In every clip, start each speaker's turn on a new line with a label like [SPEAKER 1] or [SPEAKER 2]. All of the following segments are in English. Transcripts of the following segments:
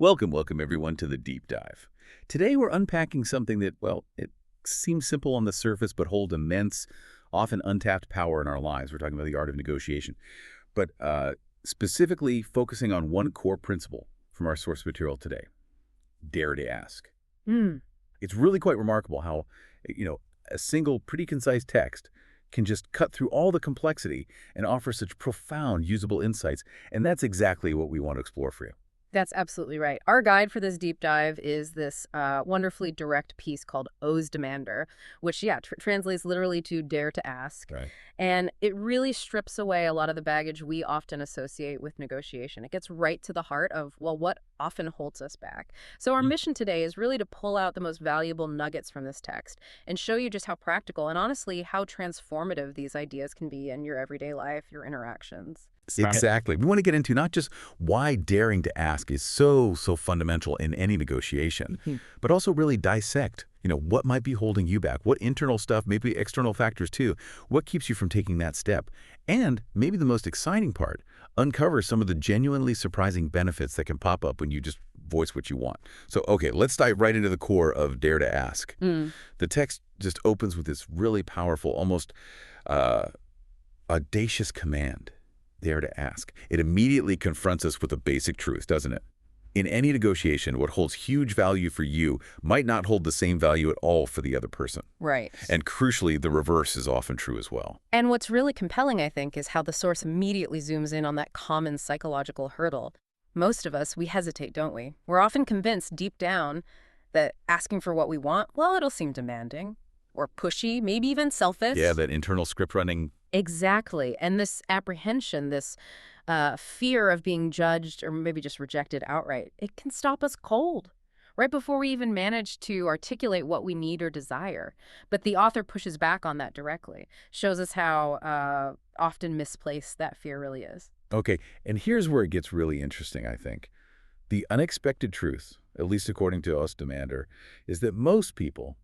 [SPEAKER 1] Welcome everyone to the Deep Dive. Today we're unpacking something that, well, it seems simple on the surface but holds immense, often untapped power in our lives. We're talking about the art of negotiation, but specifically focusing on one core principle from our source material today: dare to ask.
[SPEAKER 2] Mm,
[SPEAKER 1] It's really quite remarkable how, a single pretty concise text can just cut through all the complexity and offer such profound usable insights, and that's exactly what we want to explore for you.
[SPEAKER 2] that's absolutely right. Our guide for this deep dive is this wonderfully direct piece called O's Demander, which, yeah, translates literally to dare to ask.
[SPEAKER 1] Right.
[SPEAKER 2] And it really strips away a lot of the baggage we often associate with negotiation. It gets right to the heart of, well, what often holds us back. So our mission today is really to pull out the most valuable nuggets from this text and show you just how practical and honestly how transformative these ideas can be in your everyday life, your interactions.
[SPEAKER 1] Exactly. We want to get into not just why daring to ask is so fundamental in any negotiation,
[SPEAKER 2] Mhm.
[SPEAKER 1] but also really dissect, what might be holding you back, what internal stuff, maybe external factors too, what keeps you from taking that step, and maybe the most exciting part, uncover some of the genuinely surprising benefits that can pop up when you just voice what you want. So, okay, let's dive right into the core of dare to ask.
[SPEAKER 2] Mm.
[SPEAKER 1] The text just opens with this really powerful, almost uh, audacious command: dare to ask. It immediately confronts us with a basic truth, doesn't it? In any negotiation, what holds huge value for you might not hold the same value at all for the other person.
[SPEAKER 2] Right.
[SPEAKER 1] And crucially, the reverse is often true as well.
[SPEAKER 2] And what's really compelling, I think, is how the source immediately zooms in on that common psychological hurdle. Most of us, we hesitate, don't we? We're often convinced deep down that asking for what we want, well, it'll seem demanding or pushy, maybe even selfish.
[SPEAKER 1] Yeah, that internal script running.
[SPEAKER 2] Exactly. And this apprehension, this fear of being judged or maybe just rejected outright, it can stop us cold right before we even manage to articulate what we need or desire. But the author pushes back on that directly, shows us how often misplaced that fear really is.
[SPEAKER 1] Okay, and here's where it gets really interesting, I think. The unexpected truth, at least according to Ostermander, is that most people,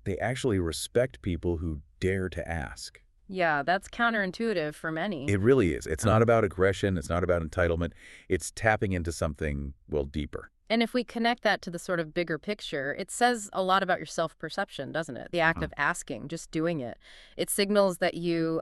[SPEAKER 1] they actually respect people who dare to ask.
[SPEAKER 2] Yeah, that's counterintuitive for many.
[SPEAKER 1] It really is. It's not about aggression. It's not about entitlement. It's tapping into something, well, deeper.
[SPEAKER 2] And if we connect that to the sort of bigger picture, it says a lot about your self-perception, doesn't it? The act of asking, just doing it. It signals that you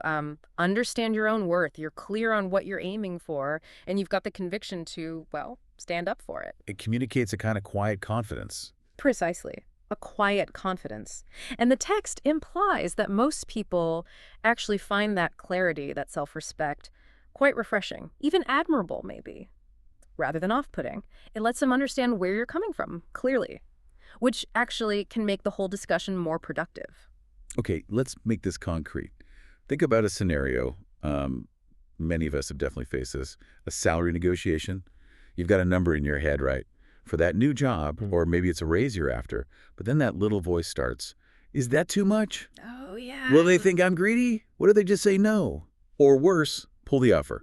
[SPEAKER 2] understand your own worth, you're clear on what you're aiming for, and you've got the conviction to, well, stand up for it.
[SPEAKER 1] It communicates a kind of quiet confidence.
[SPEAKER 2] Precisely. A quiet confidence. And the text implies that most people actually find that clarity, that self-respect, quite refreshing, even admirable, maybe, rather than off-putting. It lets them understand where you're coming from, clearly, which actually can make the whole discussion more productive.
[SPEAKER 1] Okay, let's make this concrete. Think about a scenario. Many of us have definitely faced this. A salary negotiation. You've got a number in your head, right, for that new job, or maybe it's a raise you're after. But then that little voice starts. Is that too much?
[SPEAKER 2] Oh, yeah.
[SPEAKER 1] Will they think I'm greedy? What if they just say no? Or worse, pull the offer.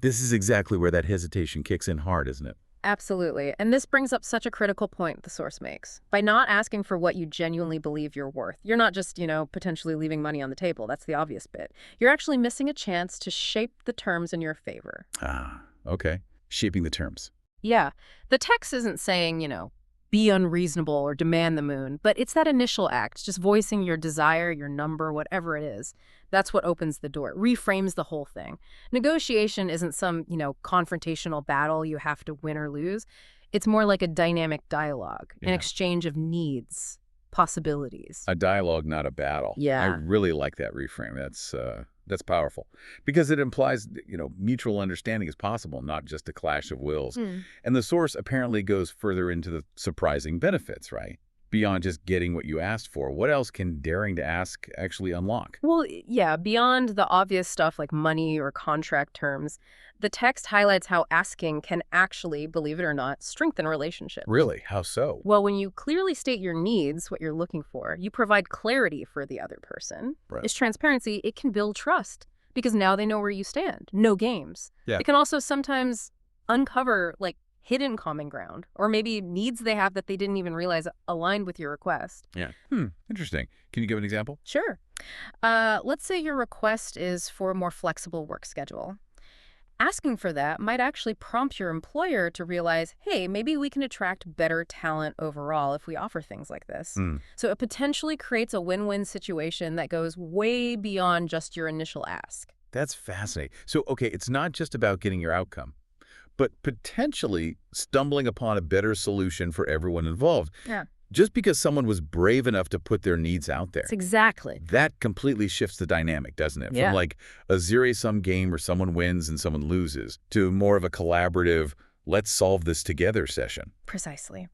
[SPEAKER 1] This is exactly where that hesitation kicks in hard, isn't it?
[SPEAKER 2] Absolutely. And this brings up such a critical point the source makes. By not asking for what you genuinely believe you're worth, you're not just, potentially leaving money on the table. That's the obvious bit. You're actually missing a chance to shape the terms in your favor.
[SPEAKER 1] Ah, okay. Shaping the terms.
[SPEAKER 2] Yeah. The text isn't saying, be unreasonable or demand the moon, but it's that initial act, just voicing your desire, your number, whatever it is. That's what opens the door. It reframes the whole thing. Negotiation isn't some, confrontational battle you have to win or lose. It's more like a dynamic dialogue, an
[SPEAKER 1] Yeah.
[SPEAKER 2] exchange of needs, possibilities.
[SPEAKER 1] A dialogue, not a battle.
[SPEAKER 2] Yeah.
[SPEAKER 1] I really like that reframe. That's powerful because it implies, mutual understanding is possible, not just a clash of wills. And the source apparently goes further into the surprising benefits, right? Beyond just getting what you asked for, what else can daring to ask actually unlock?
[SPEAKER 2] Well, yeah, beyond the obvious stuff like money or contract terms, the text highlights how asking can actually, believe it or not, strengthen relationships.
[SPEAKER 1] Really? How so?
[SPEAKER 2] Well, when you clearly state your needs, what you're looking for, you provide clarity for the other person.
[SPEAKER 1] Right.
[SPEAKER 2] It's transparency. It can build trust because now they know where you stand. No games.
[SPEAKER 1] Yeah.
[SPEAKER 2] It can also sometimes uncover hidden common ground or maybe needs they have that they didn't even realize aligned with your request.
[SPEAKER 1] Yeah. Interesting. Can you give an example?
[SPEAKER 2] Sure. Let's say your request is for a more flexible work schedule. Asking for that might actually prompt your employer to realize, hey, maybe we can attract better talent overall if we offer things like this.
[SPEAKER 1] Hmm.
[SPEAKER 2] So it potentially creates a win-win situation that goes way beyond just your initial ask.
[SPEAKER 1] That's fascinating. So, okay, it's not just about getting your outcome, but potentially stumbling upon a better solution for everyone involved.
[SPEAKER 2] Yeah.
[SPEAKER 1] Just because someone was brave enough to put their needs out there,
[SPEAKER 2] It's exactly.
[SPEAKER 1] that completely shifts the dynamic, doesn't it? From
[SPEAKER 2] Yeah.
[SPEAKER 1] like a zero-sum game where someone wins and someone loses to more of a collaborative, let's solve this together session.
[SPEAKER 2] Precisely.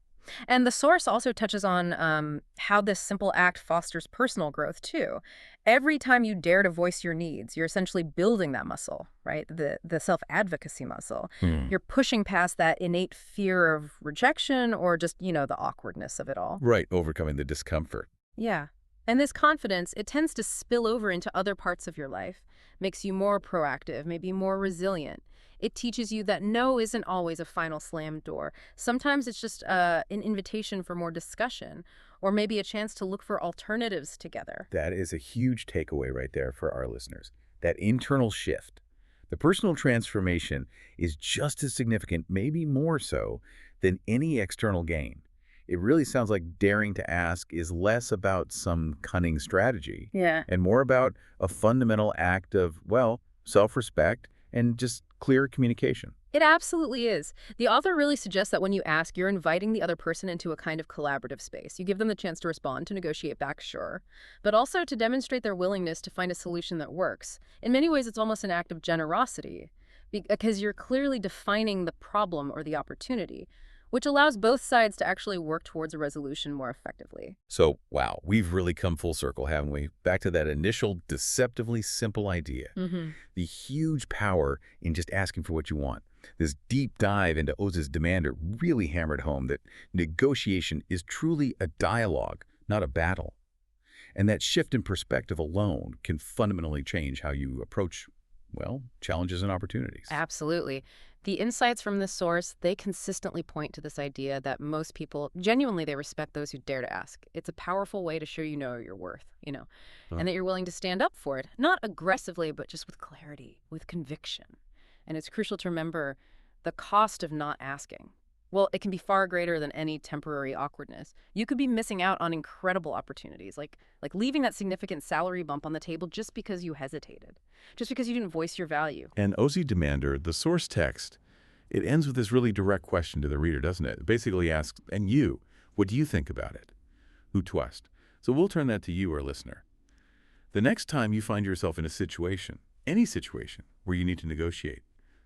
[SPEAKER 2] And the source also touches on how this simple act fosters personal growth, too. Every time you dare to voice your needs, you're essentially building that muscle, right? The self-advocacy muscle.
[SPEAKER 1] Hmm.
[SPEAKER 2] You're pushing past that innate fear of rejection or just, the awkwardness of it all.
[SPEAKER 1] Right, overcoming the discomfort.
[SPEAKER 2] Yeah. And this confidence, it tends to spill over into other parts of your life, makes you more proactive, maybe more resilient. It teaches you that no isn't always a final slam door. Sometimes it's just an invitation for more discussion, or maybe a chance to look for alternatives together.
[SPEAKER 1] That is a huge takeaway right there for our listeners. That internal shift. The personal transformation is just as significant, maybe more so, than any external gain. It really sounds like daring to ask is less about some cunning strategy
[SPEAKER 2] Yeah.
[SPEAKER 1] and more about a fundamental act of, well, self-respect and just clear communication.
[SPEAKER 2] It absolutely is. The author really suggests that when you ask, you're inviting the other person into a kind of collaborative space. You give them the chance to respond, to negotiate back, sure, but also to demonstrate their willingness to find a solution that works. In many ways, it's almost an act of generosity because you're clearly defining the problem or the opportunity, which allows both sides to actually work towards a resolution more effectively.
[SPEAKER 1] So, wow, we've really come full circle, haven't we? Back to that initial deceptively simple idea.
[SPEAKER 2] Mm-hmm.
[SPEAKER 1] The huge power in just asking for what you want. This deep dive into Oz's Demander really hammered home that negotiation is truly a dialogue, not a battle. And that shift in perspective alone can fundamentally change how you approach, well, challenges and opportunities.
[SPEAKER 2] Absolutely. The insights from this source, they consistently point to this idea that most people, genuinely, they respect those who dare to ask. It's a powerful way to show your worth,
[SPEAKER 1] Huh.
[SPEAKER 2] and that you're willing to stand up for it, not aggressively, but just with clarity, with conviction. And it's crucial to remember the cost of not asking. Well, it can be far greater than any temporary awkwardness. You could be missing out on incredible opportunities, like leaving that significant salary bump on the table just because you hesitated, just because you didn't voice your value.
[SPEAKER 1] And Oz Demander, the source text, it ends with this really direct question to the reader, doesn't it? It basically asks, and you, what do you think about it? Who twist? So we'll turn that to you, our listener. The next time you find yourself in a situation, any situation, where you need to negotiate,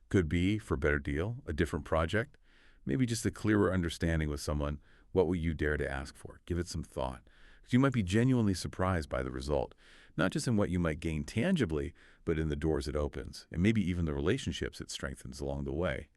[SPEAKER 1] could be for a better deal, a different project, maybe just a clearer understanding with someone, what will you dare to ask for? Give it some thought. Because you might be genuinely surprised by the result, not just in what you might gain tangibly, but in the doors it opens, and maybe even the relationships it strengthens along the way.